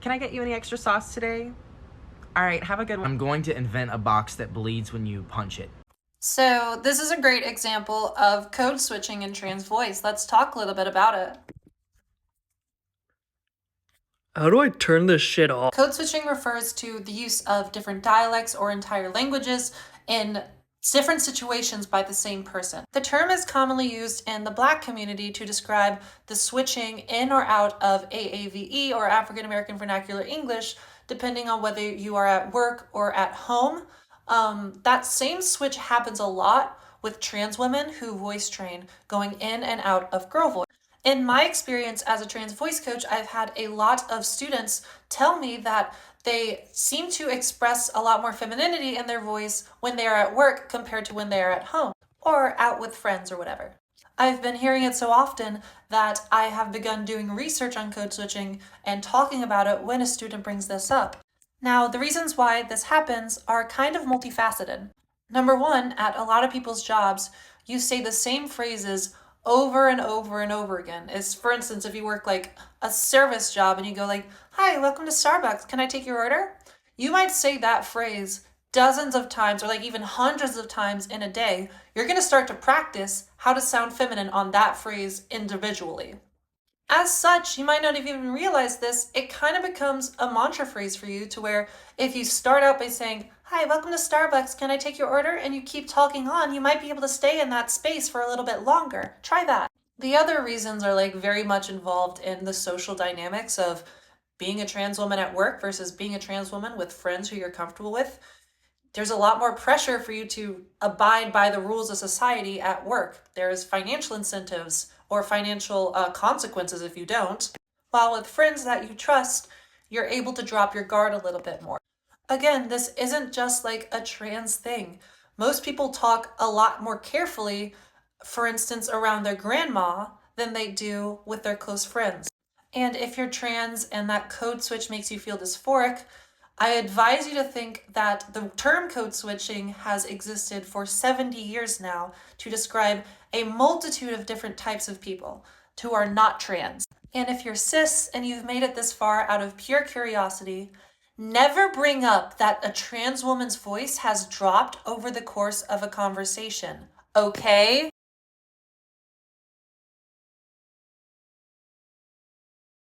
Can I get you any extra sauce today? All right, have a good one. I'm going to invent a box that bleeds when you punch it. So this is a great example of code switching in trans voice. Let's talk a little bit about it. How do I turn this shit off? Code switching refers to the use of different dialects or entire languages in different situations by the same person. The term is commonly used in the Black community to describe the switching in or out of AAVE or African American Vernacular English, depending on whether you are at work or at home. That same switch happens a lot with trans women who voice train, going in and out of GirlVoice. In my experience as a trans voice coach, I've had a lot of students tell me that they seem to express a lot more femininity in their voice when they are at work compared to when they are at home or out with friends or whatever. I've been hearing it so often that I have begun doing research on code switching and talking about it when a student brings this up. Now, the reasons why this happens are kind of multifaceted. Number one, at a lot of people's jobs, you say the same phrases over and over and over again. Is, for instance, if you work like a service job and you go like, "Hi, welcome to Starbucks. Can I take your order?" You might say that phrase dozens of times or like even hundreds of times in a day. You're going to start to practice how to sound feminine on that phrase individually. As such, you might not have even realized this, it kind of becomes a mantra phrase for you to where if you start out by saying, "Hi, welcome to Starbucks, can I take your order?" and you keep talking on, you might be able to stay in that space for a little bit longer. Try that. The other reasons are like very much involved in the social dynamics of being a trans woman at work versus being a trans woman with friends who you're comfortable with. There's a lot more pressure for you to abide by the rules of society at work. There's financial incentives or financial consequences if you don't. While with friends that you trust, you're able to drop your guard a little bit more. Again, this isn't just like a trans thing. Most people talk a lot more carefully, for instance, around their grandma than they do with their close friends. And if you're trans and that code switch makes you feel dysphoric, I advise you to think that the term code switching has existed for 70 years now to describe a multitude of different types of people who are not trans. And if you're cis and you've made it this far out of pure curiosity, never bring up that a trans woman's voice has dropped over the course of a conversation, okay?